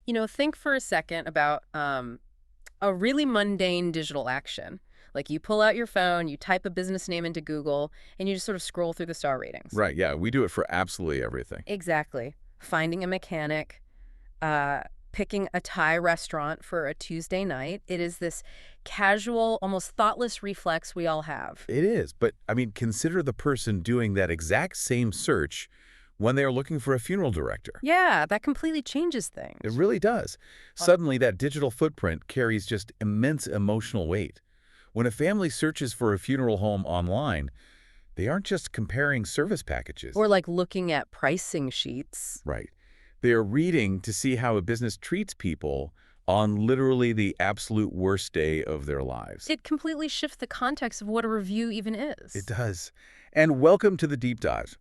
Think for a second about a really mundane digital action. Like you pull out your phone, you type a business name into Google, and you just sort of scroll through the star ratings. Right, yeah, we do it for absolutely everything. Exactly. Finding a mechanic, uh, picking a Thai restaurant for a Tuesday night. It is this casual, almost thoughtless reflex we all have. It is, but I mean, consider the person doing that exact same search when they are looking for a funeral director. Yeah, that completely changes It things. really does. Uh, Suddenly, that digital footprint carries just immense emotional weight. When a family searches for a funeral home online, they aren't just comparing service packages. Or like looking at pricing sheets. Right. They are reading to see how a business treats people on literally the absolute worst day of their lives. It completely shifts the context of what a review even It is. does. And welcome to the Deep Dive.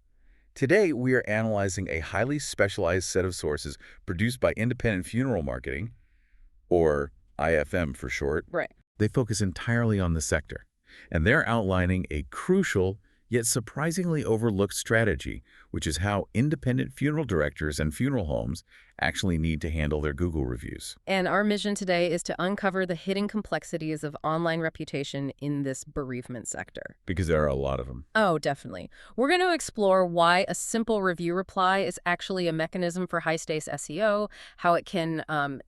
Today, we are analyzing a highly specialized set of sources produced by Independent Funeral Marketing, or IFM for short. Right. They focus entirely on the sector, and they're outlining a crucial yet surprisingly overlooked strategy, which is how independent funeral directors and funeral homes actually need to handle their Google reviews. And our mission today is to uncover the hidden complexities of online reputation in this bereavement sector. Because there are a lot of them. Oh, definitely. We're going to explore why a simple review reply is actually a mechanism for high-stakes SEO, how it can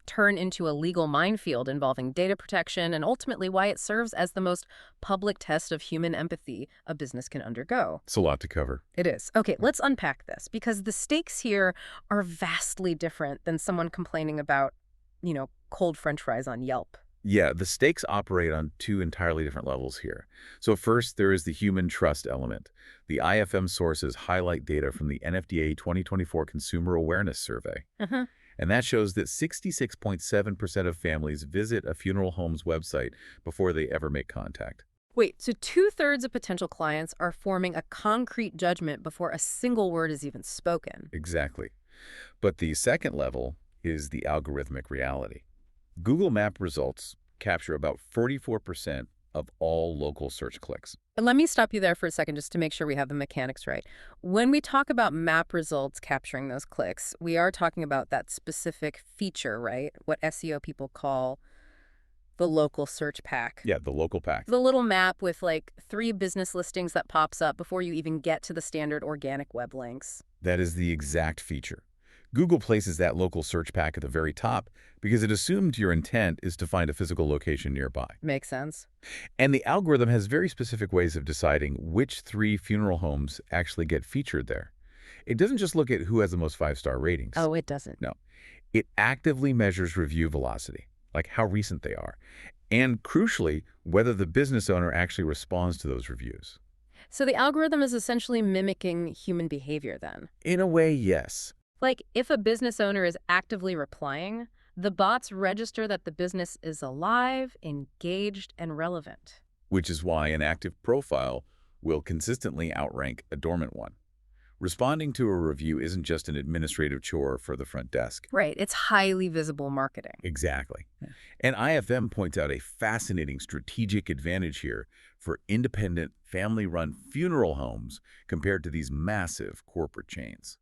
turn into a legal minefield involving data protection, and ultimately why it serves as the most public test of human empathy a business can undergo. It's a lot to cover. It is. Okay, let's unpack this, because the stakes here are vastly different than someone complaining about, cold French fries on Yelp. Yeah, the stakes operate on two entirely different levels here. So first, there is the human trust element. The IFM sources highlight data from the NFDA 2024 Consumer Awareness Survey. Uh-huh. And that shows that 66.7% of families visit a funeral home's website before they ever make contact. Wait, so two-thirds of potential clients are forming a concrete judgment before a single word is even spoken. Exactly. But the second level is the algorithmic reality. Google Map results capture about 44% of all local search clicks. And let me stop you there for a second just to make sure we have the mechanics right. When we talk about map results capturing those clicks, we are talking about that specific feature, right? What SEO people call the local search pack. Yeah, the local pack. The little map with like 3 business listings that pops up before you even get to the standard organic web links. That is the exact feature. Google places that local search pack at the very top because it assumed your intent is to find a physical location nearby. Makes sense. And the algorithm has very specific ways of deciding which 3 funeral homes actually get featured there. It doesn't just look at who has the most 5-star ratings. Oh, it doesn't. No. It actively measures review velocity, like how recent they are, and crucially, whether the business owner actually responds to those reviews. So the algorithm is essentially mimicking human behavior then. In a way, yes. Like, if a business owner is actively replying, the bots register that the business is alive, engaged, and relevant. Which is why an active profile will consistently outrank a dormant one. Responding to a review isn't just an administrative chore for the front desk. Right, it's highly visible marketing. Exactly. And IFM points out a fascinating strategic advantage here for independent, family-run funeral homes compared to these massive corporate chains.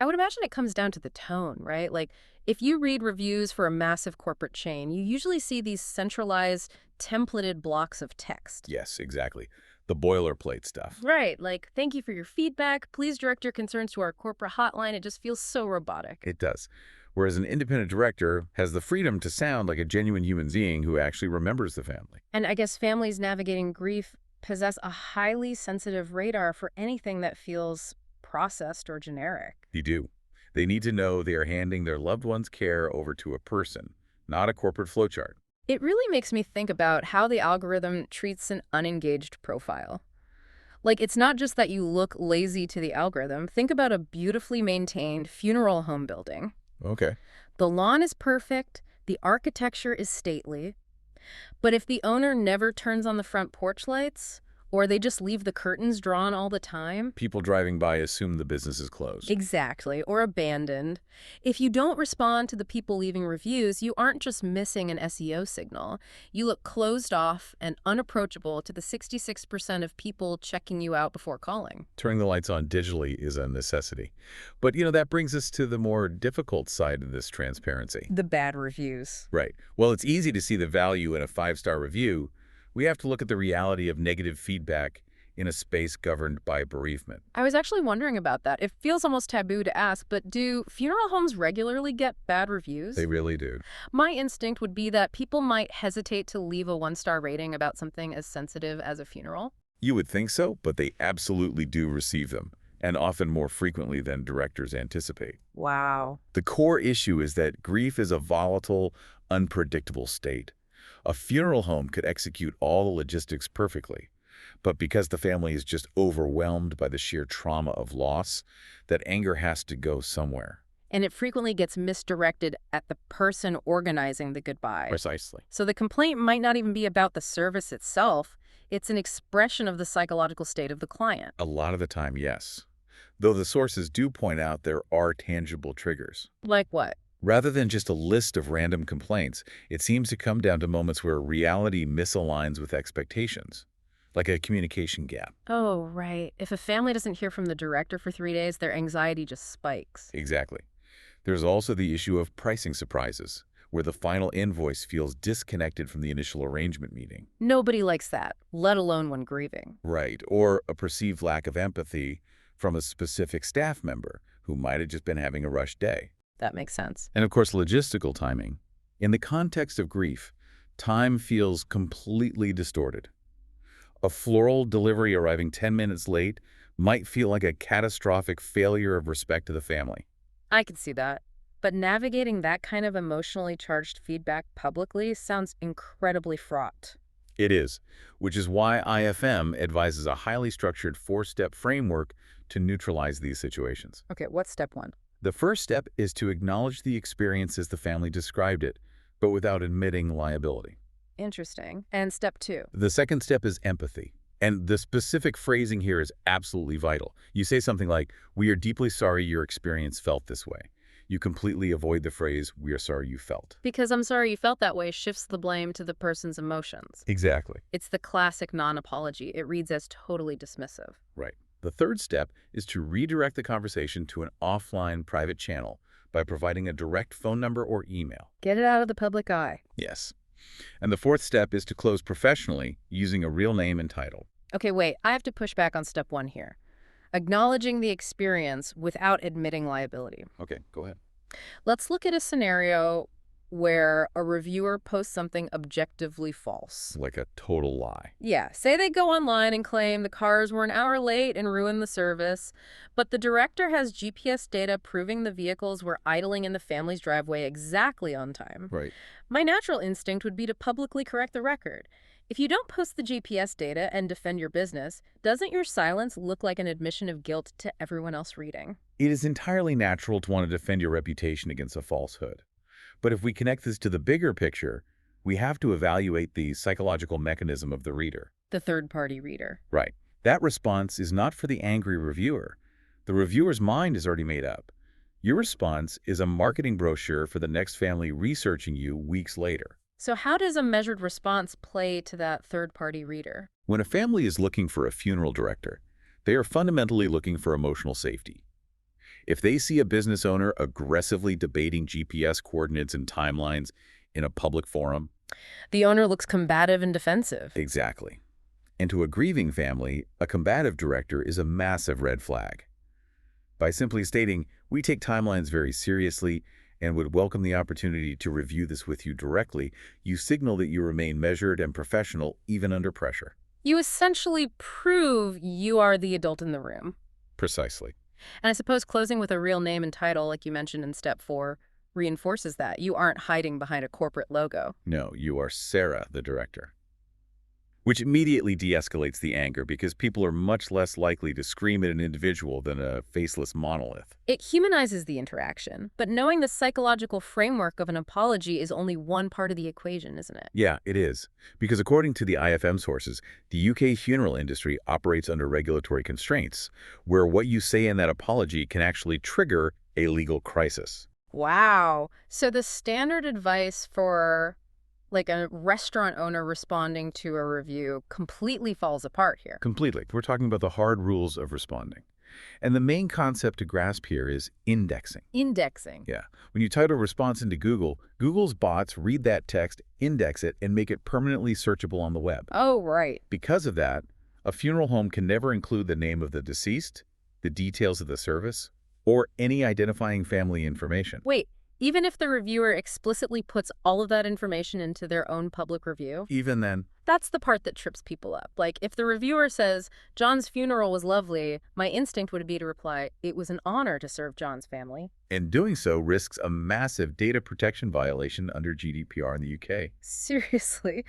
I would imagine it comes down to the tone, right? Like, if you read reviews for a massive corporate chain, you usually see these centralized, templated blocks of text. Yes, exactly. The boilerplate stuff. Right, like, thank you for your feedback. Please direct your concerns to our corporate hotline. It just feels so robotic. It does. Whereas an independent director has the freedom to sound like a genuine human being who actually remembers the family. And I guess families navigating grief possess a highly sensitive radar for anything that feels processed or generic. They do. They need to know they are handing their loved one's care over to a person, not a corporate flowchart. It really makes me think about how the algorithm treats an unengaged profile. Like, it's not just that you look lazy to the algorithm. Think about a beautifully maintained funeral home building. Okay. The lawn is perfect, the architecture is stately, but if the owner never turns on the front porch lights Or they just leave the curtains drawn all the time. People driving by assume the business is closed. Exactly, or abandoned. If you don't respond to the people leaving reviews, you aren't just missing an SEO signal. You look closed off and unapproachable to the 66% of people checking you out before calling. Turning the lights on digitally is a necessity. But, that brings us to the more difficult side of this transparency. The bad reviews. Right. Well, it's easy to see the value in a five-star review. We have to look at the reality of negative feedback in a space governed by bereavement. I was actually wondering about that. It feels almost taboo to ask, but do funeral homes regularly get bad reviews? They really do. My instinct would be that people might hesitate to leave a one-star rating about something as sensitive as a funeral. You would think so, but they absolutely do receive them, and often more frequently than directors anticipate. Wow. The core issue is that grief is a volatile, unpredictable state. A funeral home could execute all the logistics perfectly, but because the family is just overwhelmed by the sheer trauma of loss, that anger has to go somewhere. And it frequently gets misdirected at the person organizing the goodbye. Precisely. So the complaint might not even be about the service itself. It's an expression of the psychological state of the client. A lot of the time, yes. Though the sources do point out there are tangible triggers. Like what? Rather than just a list of random complaints, it seems to come down to moments where reality misaligns with expectations, like a communication gap. Oh, right. If a family doesn't hear from the director for 3 days, their anxiety just spikes. Exactly. There's also the issue of pricing surprises, where the final invoice feels disconnected from the initial arrangement meeting. Nobody likes that, let alone when grieving. Right. Or a perceived lack of empathy from a specific staff member who might have just been having a rushed day. That makes sense. And of course, logistical timing. In the context of grief, time feels completely distorted. A floral delivery arriving 10 minutes late might feel like a catastrophic failure of respect to the family. I can see that. But navigating that kind of emotionally charged feedback publicly sounds incredibly fraught. It is, which is why IFM advises a highly structured four-step framework to neutralize these situations. Okay, what's step one? The first step is to acknowledge the experience as the family described it, but without admitting liability. Interesting. And step two? The second step is empathy. And the specific phrasing here is absolutely vital. You say something like, "We are deeply sorry your experience felt this way." You completely avoid the phrase, "We are sorry you felt." Because I'm sorry you felt that way shifts the blame to the person's emotions. Exactly. It's the classic non-apology. It reads as totally dismissive. Right. The third step is to redirect the conversation to an offline private channel by providing a direct phone number or email. Get it out of the public eye. Yes. And the fourth step is to close professionally using a real name and title. Okay, wait, I have to push back on step one here. Acknowledging the experience without admitting liability. Okay, go ahead. Let's look at a scenario where a reviewer posts something objectively false. Like a total lie. Yeah, say they go online and claim the cars were an hour late and ruined the service, but the director has GPS data proving the vehicles were idling in the family's driveway exactly on time. Right. My natural instinct would be to publicly correct the record. If you don't post the GPS data and defend your business, doesn't your silence look like an admission of guilt to everyone else reading? It is entirely natural to want to defend your reputation against a falsehood. But if we connect this to the bigger picture, we have to evaluate the psychological mechanism of the reader. The third-party reader. Right. That response is not for the angry reviewer. The reviewer's mind is already made up. Your response is a marketing brochure for the next family researching you weeks later. So how does a measured response play to that third-party reader? When a family is looking for a funeral director, they are fundamentally looking for emotional safety. If they see a business owner aggressively debating GPS coordinates and timelines in a public forum... The owner looks combative and defensive. Exactly. And to a grieving family, a combative director is a massive red flag. By simply stating, "We take timelines very seriously and would welcome the opportunity to review this with you directly," you signal that you remain measured and professional even under pressure. You essentially prove you are the adult in the room. Precisely. And I suppose closing with a real name and title, like you mentioned in step 4, reinforces that. You aren't hiding behind a corporate logo. No, you are Sarah, the director. which immediately de-escalates the anger because people are much less likely to scream at an individual than a faceless monolith. It humanizes the interaction, but knowing the psychological framework of an apology is only one part of the equation, isn't it? Yeah, it is. Because according to the IFM sources, the UK funeral industry operates under regulatory constraints, where what you say in that apology can actually trigger a legal crisis. Wow. So the standard advice for like a restaurant owner responding to a review completely falls apart here. Completely. We're talking about the hard rules of responding. And the main concept to grasp here is indexing. Indexing. Yeah. When you type a response into Google, Google's bots read that text, index it, and make it permanently searchable on the web. Oh, right. Because of that, a funeral home can never include the name of the deceased, the details of the service, or any identifying family information. Wait, even if the reviewer explicitly puts all of that information into their own public review? Even then, That's the part that trips people up. Like, if the reviewer says, John's funeral was lovely, my instinct would be to reply, it was an honor to serve John's family. and doing so risks a massive data protection violation under GDPR in the UK. Seriously.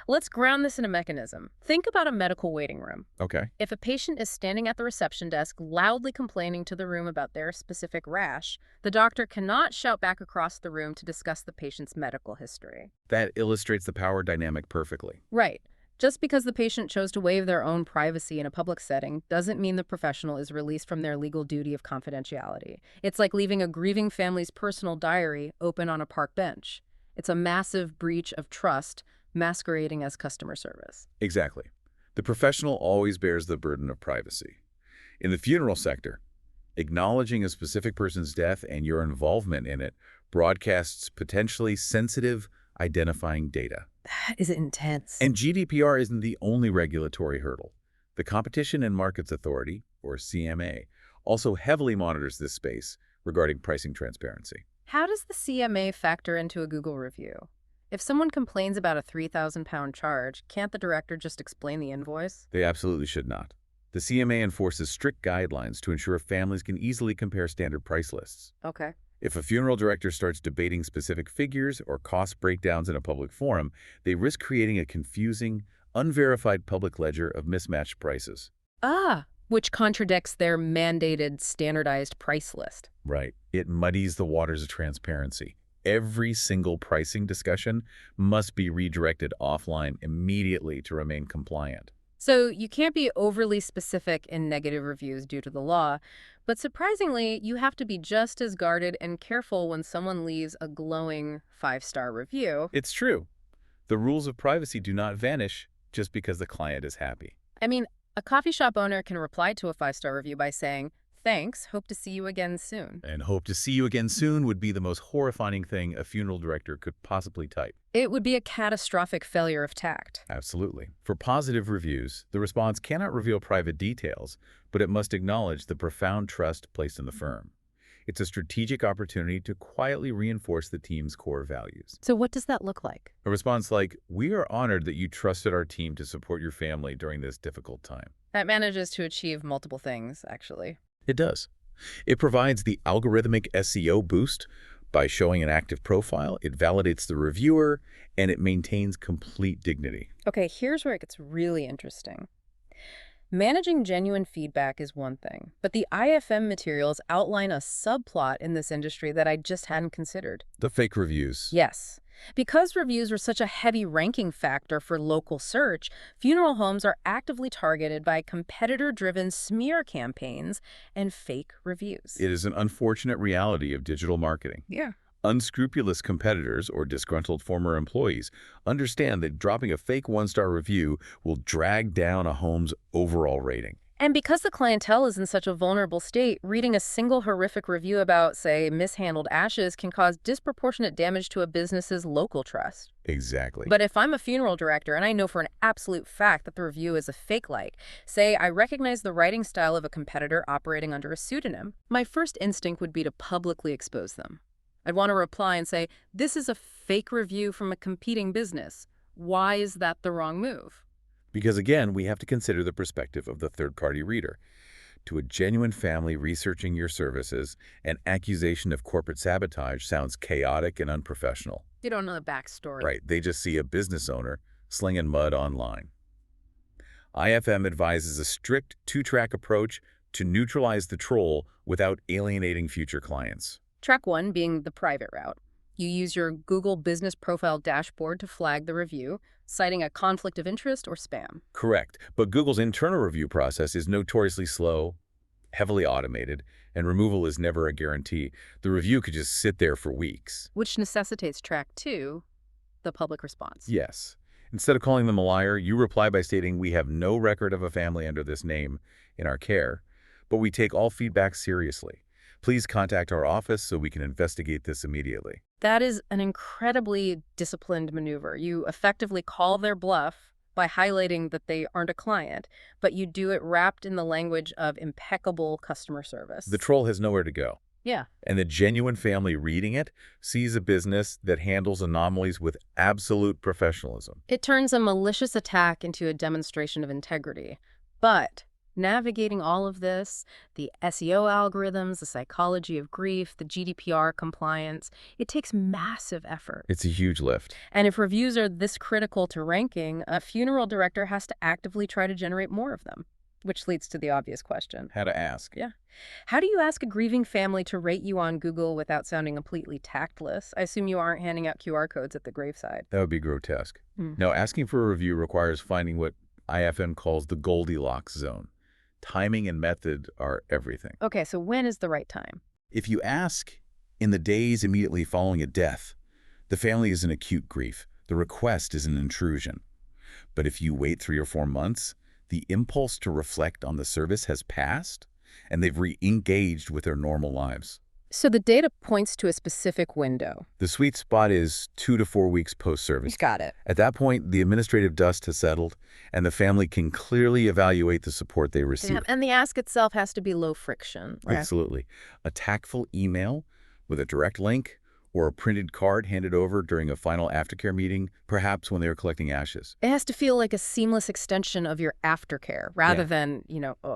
Let's ground this in a mechanism. Think about a medical waiting room. Okay. If a patient is standing at the reception desk loudly complaining to the room about their specific rash, the doctor cannot shout back across the room to discuss the patient's medical history. That illustrates the power dynamic perfectly. Right. Just because the patient chose to waive their own privacy in a public setting doesn't mean the professional is released from their legal duty of confidentiality. It's like leaving a grieving family's personal diary open on a park bench. It's a massive breach of trust masquerading as customer service. Exactly. The professional always bears the burden of privacy. In the funeral sector, acknowledging a specific person's death and your involvement in it broadcasts potentially sensitive, identifying data. That is intense. And GDPR isn't the only regulatory hurdle. The Competition and Markets Authority, or CMA, also heavily monitors this space regarding pricing transparency. How does the CMA factor into a Google review? If someone complains about a £3,000 charge, can't the director just explain the invoice? They absolutely should not. The CMA enforces strict guidelines to ensure families can easily compare standard price lists. Okay. If a funeral director starts debating specific figures or cost breakdowns in a public forum, they risk creating a confusing, unverified public ledger of mismatched prices. Which contradicts their mandated standardized price list. Right. It muddies the waters of transparency. Every single pricing discussion must be redirected offline immediately to remain compliant. So you can't be overly specific in negative reviews due to the law, but surprisingly, you have to be just as guarded and careful when someone leaves a glowing 5-star review. It's true. The rules of privacy do not vanish just because the client is happy. I mean, a coffee shop owner can reply to a 5-star review by saying, thanks, hope to see you again soon. And hope to see you again soon would be the most horrifying thing a funeral director could possibly type. It would be a catastrophic failure of tact. Absolutely. For positive reviews, the response cannot reveal private details, but it must acknowledge the profound trust placed in the firm. It's a strategic opportunity to quietly reinforce the team's core values. So what does that look like? A response like, "We are honored that you trusted our team to support your family during this difficult time." That manages to achieve multiple things, actually. It does. It provides the algorithmic SEO boost by showing an active profile, it validates the reviewer, and it maintains complete dignity. Okay, here's where it gets really interesting. Managing genuine feedback is one thing, but the IFM materials outline a subplot in this industry that I just hadn't considered. The fake reviews. Yes. Because reviews were such a heavy ranking factor for local search, funeral homes are actively targeted by competitor-driven smear campaigns and fake reviews. It is an unfortunate reality of digital marketing. Yeah. Unscrupulous competitors or disgruntled former employees understand that dropping a fake one-star review will drag down a home's overall rating. And because the clientele is in such a vulnerable state, reading a single horrific review about, say, mishandled ashes can cause disproportionate damage to a business's local trust. Exactly. But if I'm a funeral director and I know for an absolute fact that the review is a fake-like, say I recognize the writing style of a competitor operating under a pseudonym, my first instinct would be to publicly expose them. I'd want to reply and say, this is a fake review from a competing business. Why is that the wrong move? Because again, we have to consider the perspective of the third-party reader. To a genuine family researching your services, an accusation of corporate sabotage sounds chaotic and unprofessional. You don't know the backstory. Right, they just see a business owner slinging mud online. IFM advises a strict two-track approach to neutralize the troll without alienating future clients. Track one being the private route. You use your Google Business Profile dashboard to flag the review, citing a conflict of interest or spam. Correct, but Google's internal review process is notoriously slow, heavily automated, and removal is never a guarantee. The review could just sit there for weeks. Which necessitates track two, the public response. Yes. Instead of calling them a liar, you reply by stating, "We have no record of a family under this name in our care, but we take all feedback seriously. Please contact our office so we can investigate this immediately." That is an incredibly disciplined maneuver. You effectively call their bluff by highlighting that they aren't a client, but you do it wrapped in the language of impeccable customer service. The troll has nowhere to go. Yeah. And the genuine family reading it sees a business that handles anomalies with absolute professionalism. It turns a malicious attack into a demonstration of integrity. But navigating all of this, the SEO algorithms, the psychology of grief, the GDPR compliance, it takes massive effort. It's a huge lift. And if reviews are this critical to ranking, a funeral director has to actively try to generate more of them, which leads to the obvious question. How to ask. Yeah. How do you ask a grieving family to rate you on Google without sounding completely tactless? I assume you aren't handing out QR codes at the graveside. That would be grotesque. Hmm. No, asking for a review requires finding what IFM calls the Goldilocks zone. Timing and method are everything. Okay, so when is the right time? If you ask in the days immediately following a death, the family is in acute grief. The request is an intrusion. But if you wait 3 or 4 months, the impulse to reflect on the service has passed, and they've re-engaged with their normal lives. So the data points to a specific window. The sweet spot is 2 to 4 weeks post-service. Got it. At that point, the administrative dust has settled, and the family can clearly evaluate the support they receive. Yeah, and the ask itself has to be low friction. Right? Absolutely. A tactful email with a direct link or a printed card handed over during a final aftercare meeting, perhaps when they are collecting ashes. It has to feel like a seamless extension of your aftercare rather Yeah. than,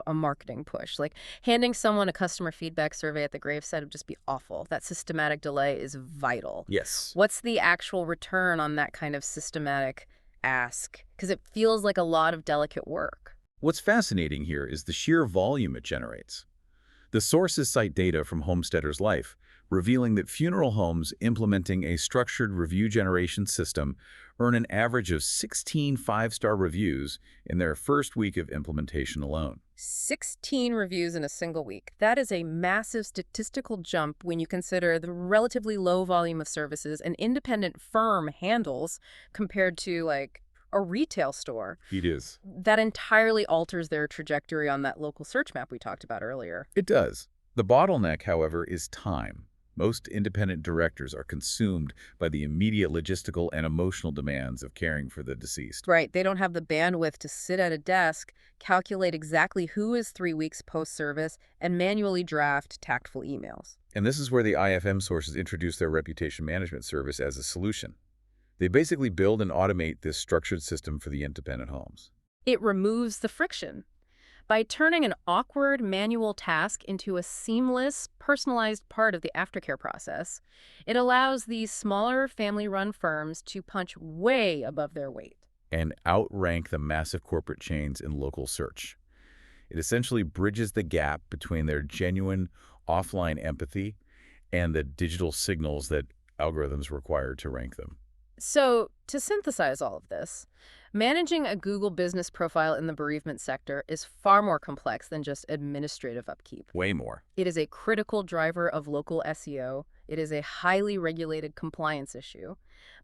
a marketing push. Like handing someone a customer feedback survey at the graveside would just be awful. That systematic delay is vital. Yes. What's the actual return on that kind of systematic ask? Because it feels like a lot of delicate work. What's fascinating here is the sheer volume it generates. The sources cite data from Homesteader's Life, revealing that funeral homes implementing a structured review generation system earn an average of 16 five-star reviews in their first week of implementation alone. 16 reviews in a single week. That is a massive statistical jump when you consider the relatively low volume of services an independent firm handles compared to, like, a retail store. It is. That entirely alters their trajectory on that local search map we talked about earlier. It does. The bottleneck, however, is time. Most independent directors are consumed by the immediate logistical and emotional demands of caring for the deceased. Right. They don't have the bandwidth to sit at a desk, calculate exactly who is 3 weeks post-service, and manually draft tactful emails. And this is where the IFM sources introduce their reputation management service as a solution. They basically build and automate this structured system for the independent homes. It removes the friction. By turning an awkward manual task into a seamless, personalized part of the aftercare process, it allows these smaller family-run firms to punch way above their weight. And outrank the massive corporate chains in local search. It essentially bridges the gap between their genuine offline empathy and the digital signals that algorithms require to rank them. So, to synthesize all of this, managing a Google business profile in the bereavement sector is far more complex than just administrative upkeep. Way more. It is a critical driver of local SEO. It is a highly regulated compliance issue.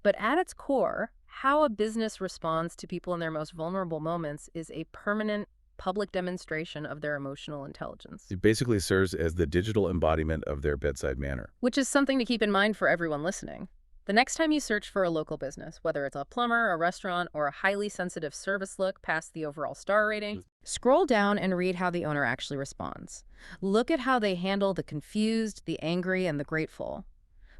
But at its core, how a business responds to people in their most vulnerable moments is a permanent public demonstration of their emotional intelligence. It basically serves as the digital embodiment of their bedside manner. Which is something to keep in mind for everyone listening. The next time you search for a local business, whether it's a plumber, a restaurant, or a highly sensitive service look past the overall star rating, scroll down and read how the owner actually responds. Look at how they handle the confused, the angry, and the grateful.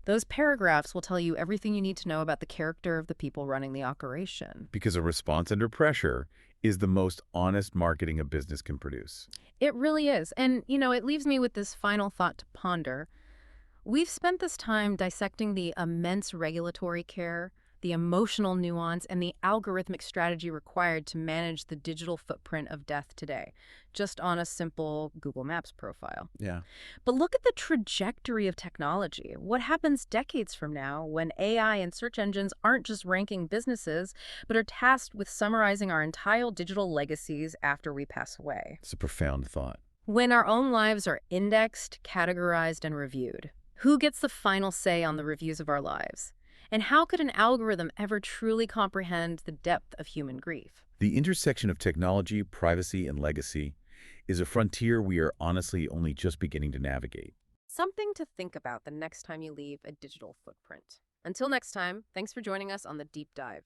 Those paragraphs will tell you everything you need to know about the character of the people running the operation. Because a response under pressure is the most honest marketing a business can produce. It really is. And, it leaves me with this final thought to ponder. We've spent this time dissecting the immense regulatory care, the emotional nuance, and the algorithmic strategy required to manage the digital footprint of death today, just on a simple Google Maps profile. Yeah. But look at the trajectory of technology. What happens decades from now when AI and search engines aren't just ranking businesses, but are tasked with summarizing our entire digital legacies after we pass away? It's a profound thought. When our own lives are indexed, categorized, and reviewed, who gets the final say on the reviews of our lives? And how could an algorithm ever truly comprehend the depth of human grief? The intersection of technology, privacy, and legacy is a frontier we are honestly only just beginning to navigate. Something to think about the next time you leave a digital footprint. Until next time, thanks for joining us on the Deep Dive.